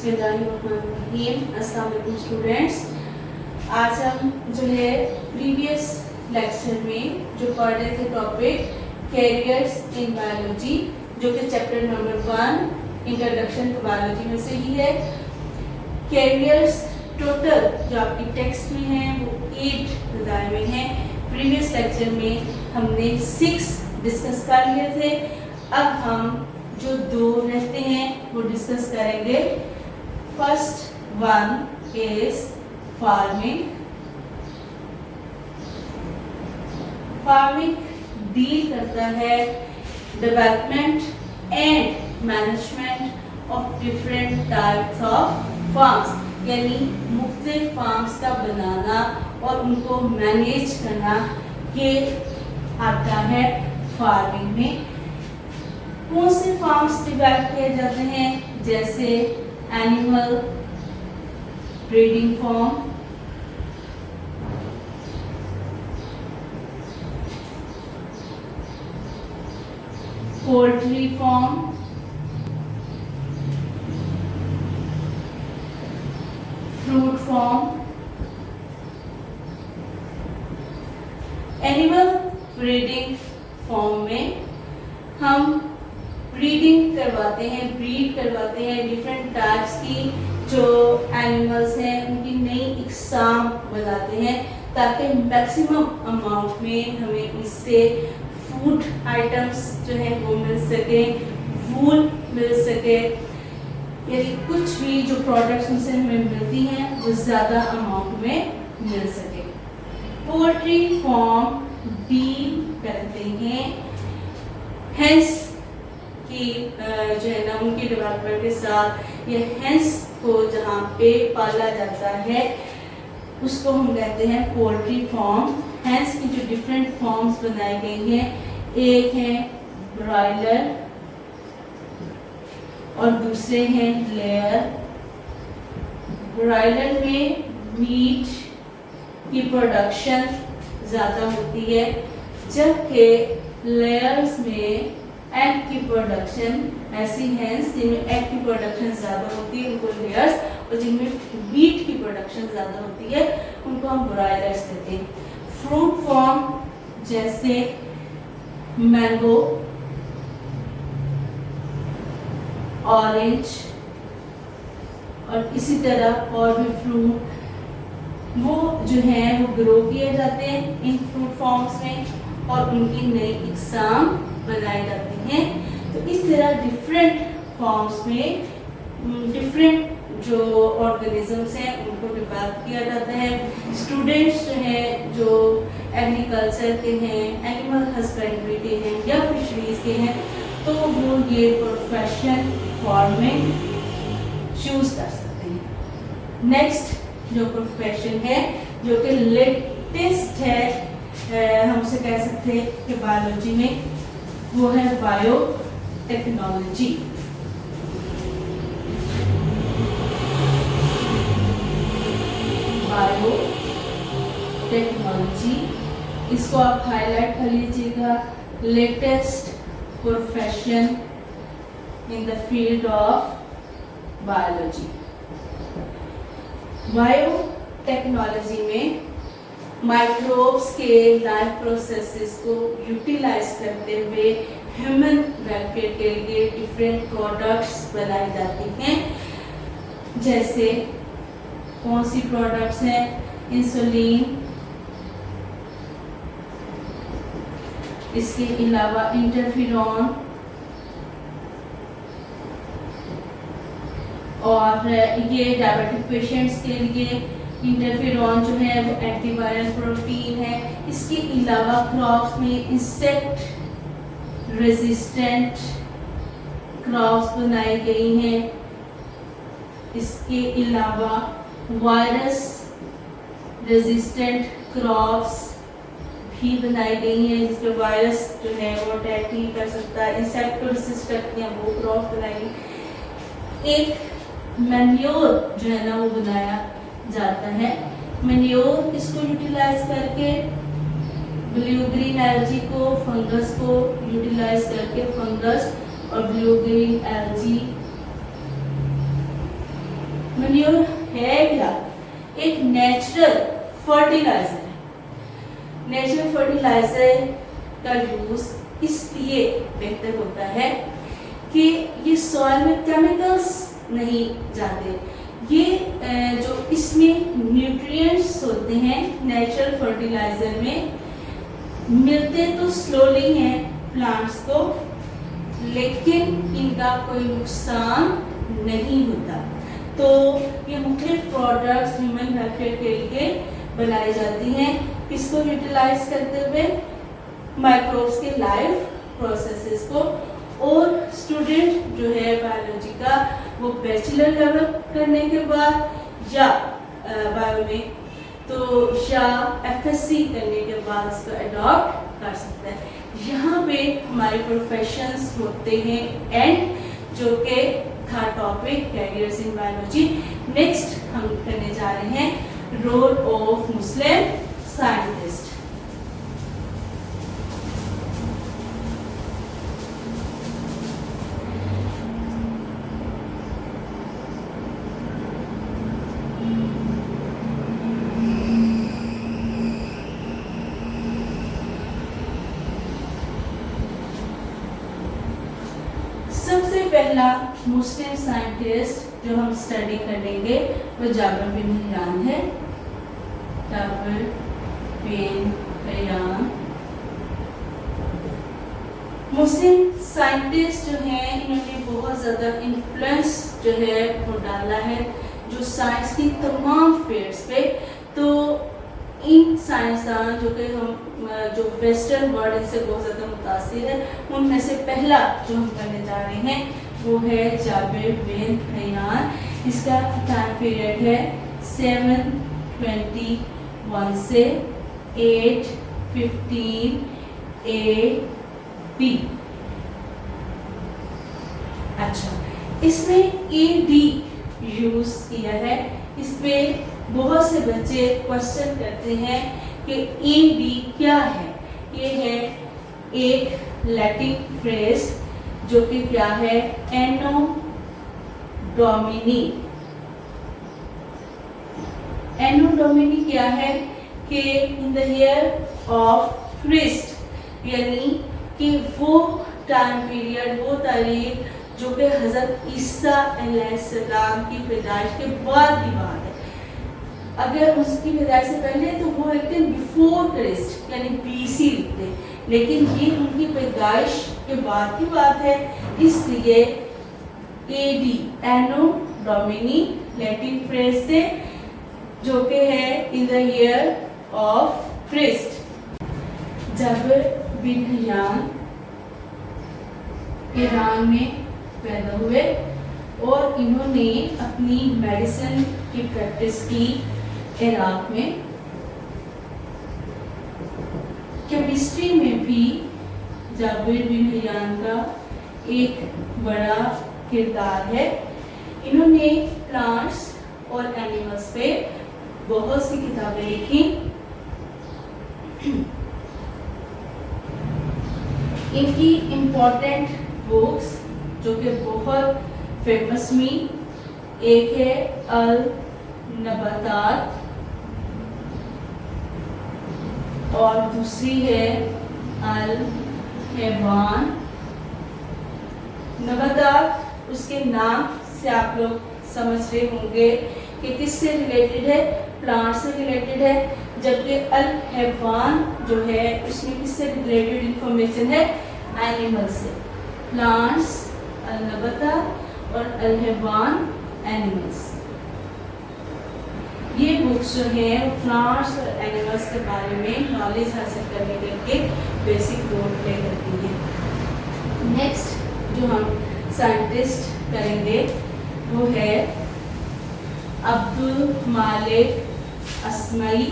बिस्मिल्लाहिर्रहमानिर्रहीम। अस्सलाम वालेकुम स्टूडेंट्स। आज हम जो है प्रीवियस लेक्चर में जो पढ़ रहे थे टॉपिक कैरियर्स इन बायोलॉजी, जो कि chapter number 1 introduction to biology में से ही है। कैरियर्स टोटल जो आपकी टेक्स्ट में है वो 8 बताए हुए हैं। प्रीवियस लेक्चर में हमने 6 डिस्कस कर लिए थे। अब हम जो 2 रहते हैं वो डिस्कस करेंगे। First one is farming. Farming deal करता है development and management of different types of farms, यानी मुख्तलिफ फार्म्स का बनाना और उनको मैनेज करना, ये आता है फार्मिंग में। कौन से फार्म्स डेवलप किए जाते हैं, जैसे animal breeding farm, poultry farm, fruit farm. Animal breeding farm में हम ब्रीडिंग करवाते हैं, ब्रीड करवाते हैं डिफरेंट टाइप्स की जो एनिमल्स हैं, उनकी नई इकसाम बनाते हैं ताकि मैक्सिमम अमाउंट में हमें इससे फूड आइटम्स जो है वो मिल सके, वूल मिल सके, यानी कुछ भी जो प्रोडक्ट्स उनसे हमें मिलती हैं वो ज़्यादा अमाउंट में मिल सके। पोल्ट्री फार्म डील करते हैं हेंस की जो है ना उनके डेवलपमेंट के साथ, ये हेंस को जहाँ पे पाला जाता है उसको हम कहते हैं पोल्ट्री फार्म। हेंस की जो डिफरेंट फॉर्म्स बनाई गई हैं, एक है ब्रॉयलर और दूसरे हैं लेयर। ब्रॉयलर में मीट की प्रोडक्शन ज़्यादा होती है, जबकि लेयर्स में एग की प्रोडक्शन, ऐसी हेंस जिनमें एग की प्रोडक्शन ज़्यादा होती है उनको लेयर्स, और जिनमें मीट की प्रोडक्शन ज़्यादा होती है उनको हम ब्रॉयलर्स कहते हैं। फ्रूट फार्म जैसे मैंगो, ऑरेंज और इसी तरह और भी फ्रूट वो जो है वो ग्रो किए जाते हैं इन फ्रूट फॉर्म्स में और उनकी नई इकसाम बनाई जाती हैं। तो इस तरह डिफरेंट फॉर्म्स में डिफरेंट जो ऑर्गेनिजम्स हैं उनको डेवलप किया जाता है। स्टूडेंट्स जो हैं जो एग्रीकल्चर के हैं, एनिमल हस्बेंड्री के हैं या फिशरीज के हैं, तो वो ये प्रोफेशन फार्मिंग चूज कर सकते हैं। नेक्स्ट जो प्रोफेशन है जो कि लेटेस्ट है, हम उसे कह सकते हैं कि बायोलॉजी में, वो है बायोटेक्नोलॉजी। बायोटेक्नोलॉजी, इसको आप हाईलाइट कर लीजिएगा। Latest profession in the field of biology. Biotechnology में माइक्रोब्स के लाइफ प्रोसेसेस को यूटिलाइज करते हुए ह्यूमन वेलफेयर के लिए डिफरेंट प्रोडक्ट्स बनाई जाती हैं। जैसे कौन सी प्रोडक्ट्स हैं, इंसुलिन, इसके अलावा इंटरफेरॉन, और ये डायबिटिक पेशेंट्स के लिए इंटरफेरॉन जो है वो एंटीवायरल प्रोटीन है। इसके अलावा क्रॉप्स में इंसेक्ट रेजिस्टेंट क्रॉप्स बनाई गई हैं। इसके अलावा वायरस रेजिस्टेंट क्रॉप्स भी बनाई गई हैं, जिसमें वायरस जो है वो अटैक नहीं कर सकता, इंसेक्ट को रेसिस्ट करती हैं, वो क्रॉप्स बनाई गई। एक मैन्योर जो है ना वो बनाया जाता है। मैन्योर इसको यूटिलाइज करके ब्लू ग्रीन एल्गी को, फंगस को यूटिलाइज करके फंगस और ब्लू ग्रीन एल्गी मैन्योर है क्या? एक नेचुरल फर्टिलाइजर है। नेचुरल फर्टिलाइजर का यूज इसलिए बेहतर होता है कि ये सॉइल में केमिकल्स नहीं जाते। ये जो इसमें न्यूट्रिएंट्स होते हैं नेचुरल फर्टिलाइजर में, मिलते तो स्लोली हैं प्लांट्स को, लेकिन इनका कोई नुकसान नहीं होता। तो ये मुख्तलिफ प्रोडक्ट्स ह्यूमन वेलफेयर के लिए बनाई जाती हैं, इसको यूटिलाइज करते हुए माइक्रोब्स के लाइफ प्रोसेसेस को। और स्टूडेंट जो है बायोलॉजी का वो बैचलर लेवल करने के बाद या बायो में तो या एफएससी करने के बाद इसको अडॉप्ट कर सकता है। यहाँ पे हमारे प्रोफेशंस होते हैं एंड जो कि था topic carriers in biology. Next हम करने जा रहे हैं रोल ऑफ मुस्लिम साइंटिस्ट। सबसे पहला मुस्लिम साइंटिस्ट जो हम स्टडी करेंगे वो जाबिर बिन हयान है। Jabir bin Hayyan Muslim scientist जो हैं, इन्होंने बहुत ज़्यादा इन्फ्लुएंस जो है वो डाला है जो साइंस की तमाम फील्ड्स पे। तो इन साइंसदान जो कि हम जो वेस्टर्न वर्ल्ड इनसे बहुत ज़्यादा मुतासिर है, उनमें से पहला जो हम करने जा रहे हैं वो है जाबिर बिन हयान। इसका टाइम पीरियड है 721 से 815 AD। अच्छा, इसमें AD यूज किया है। इसमें बहुत से बच्चे क्वेश्चन करते हैं कि AD क्या है। ये है एक लैटिन फ्रेज जो कि क्या है, एनो डोमिनी। एनो डोमिनी क्या है कि in the year of Christ, यानी कि वो टाइम पीरियड, वो तारीख जो कि हज़रत ईसा अलैहिस्सलाम की पैदाइश के बाद की बात है। अगर उसकी पैदाइश से पहले तो वो लिखते हैं बिफोर क्रिस्ट यानी BC लिखते, लेकिन ये उनकी पैदाइश के बाद की बात है, इसलिए AD Anno Domini Latin phrase से जो कि है in the year of Christ. Jabir bin Hayyan Iran में पैदा हुए और इन्होंने अपनी मेडिसिन की प्रैक्टिस की इराक में। केमिस्ट्री में भी जाबिर बिन हयान का एक बड़ा किरदार है। इन्होंने प्लांट्स और एनिमल्स पे बहुत सी किताबें लिखी। इनकी इम्पोर्टेंट बुक्स जो कि बहुत फेमस हुई, एक है अल नबातात और दूसरी है अल हैवान। नबातात उसके नाम से आप लोग समझ रहे होंगे कि किससे रिलेटेड है, प्लांट से रिलेटेड है, जबकि अल हैवान जो है उसमें किससे रिलेटेड इंफॉर्मेशन है, एनिमल से। प्लांट्स अल नबातात और अल हैवान एनिमल्स। ये बुक्स जो है प्लांट्स और एनिमल्स के बारे में नॉलेज हासिल करने के लिए बेसिक रोल प्ले करती है। नेक्स्ट जो हम साइंटिस्ट करेंगे वो है अब्दुल मालिक अस्मई।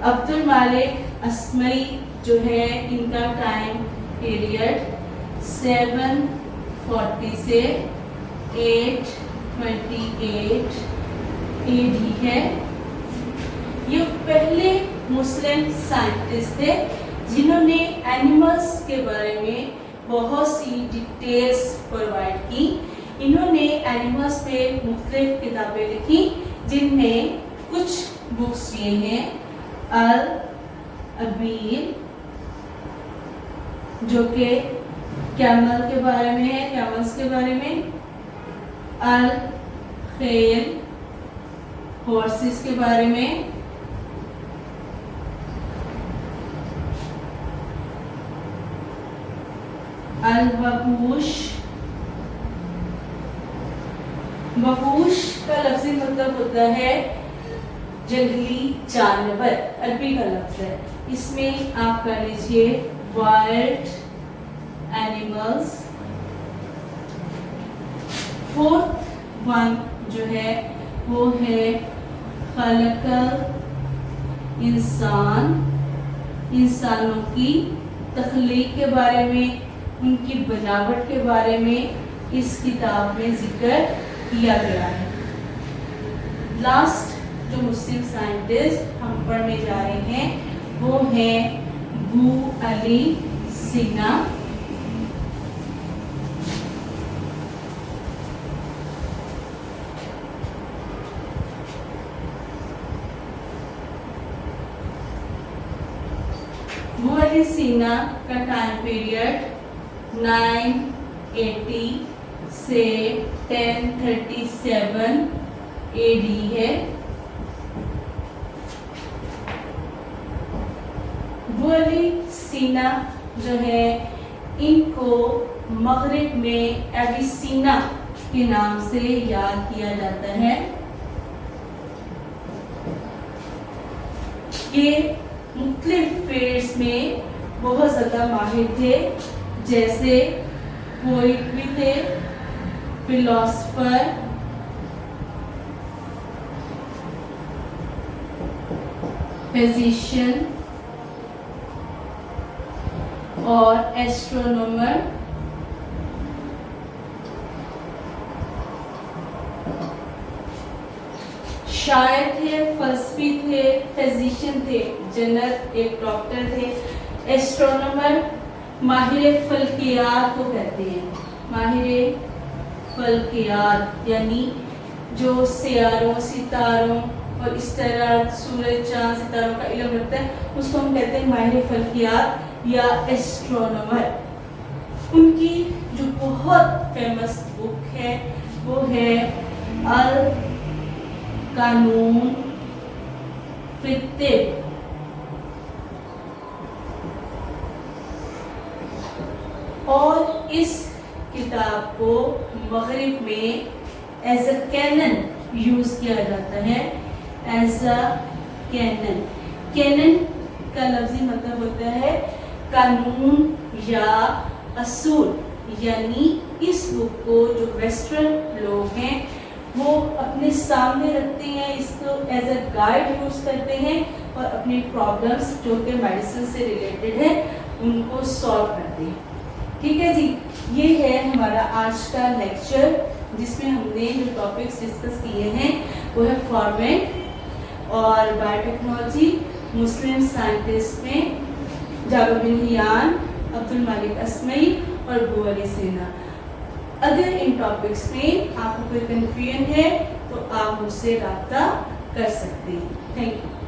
अब्दुल मालिक अस्मई जो है इनका टाइम पीरियड 740 से 828 AD है। ये पहले मुस्लिम साइंटिस्ट थे जिन्होंने एनिमल्स के बारे में बहुत सी डिटेल्स प्रोवाइड की। इन्होंने एनिमल्स पे मुख्तलिफ किताबें लिखी, जिनमें कुछ बुक्स ये हैं अल अबील जो कि कैमल के बारे में है, कैमल्स के बारे में, अल खेल हॉर्सेस के बारे में, अल वहूश, वहूश का लफ्ज़ी मतलब होता है जंगली जानवर, अरबी का लफ्ज़ है। इसमें आप कर लीजिए वाइल्ड एनिमल्स। फोर्थ वन जो है वो है खलकल इंसान, इंसानों की तख्लीक के बारे में, उनकी बनावट के बारे में इस किताब में जिक्र किया गया है। लास्ट जो मुस्लिम साइंटिस्ट हम पढ़ने जा रहे हैं वो है अबू अली सिना। अबू अली सिना का टाइम पीरियड 980 से 1037 AD है। अबू अली सीना जो है इनको मगरिब में एविसीना के नाम से याद किया जाता है। ये मुख्तलिफ फील्ड्स में बहुत ज़्यादा माहिर थे, जैसे पोइट भी थे, फिलोसफर, फिजिशियन और एस्ट्रोनॉमर। शायर थे, फलसफी थे, फिजिशियन थे, जनरल एक डॉक्टर थे, एस्ट्रोनॉमर माहिर फल्कियात को कहते हैं। माहिर फल्कियात यानी जो सियारों, सितारों और इस तरह सूरज, चांद, सितारों का इल्म रखता है, उसको हम कहते हैं माहिर फल्कियात या एस्ट्रोनॉमर। उनकी जो बहुत फेमस बुक है वो है अल कानून फित्तिब। और इस किताब को मगरिब में एज अ कैनन यूज किया जाता है, एज अ कैनन। कैनन का लफ्जी मतलब होता है कानून या असूल, यानी इस बुक को जो वेस्टर्न लोग हैं वो अपने सामने रखते हैं, इसको एज अ गाइड यूज करते हैं और अपनी प्रॉब्लम्स जो कि मेडिसिन से रिलेटेड है उनको सॉल्व करते हैं। ठीक है जी, ये है हमारा आज का लेक्चर जिसमें हमने जो टॉपिक्स डिस्कस किए हैं वो है फॉर्मेट और बायोटेक्नोलॉजी, मुस्लिम साइंटिस्ट में जाबिर बिन हियान, अब्दुल मालिक अस्मई और अबू अली सिना। अगर इन टॉपिक्स में आपको कोई कन्फ्यूजन है तो आप मुझसे रब्ता कर सकते हैं। Thank you.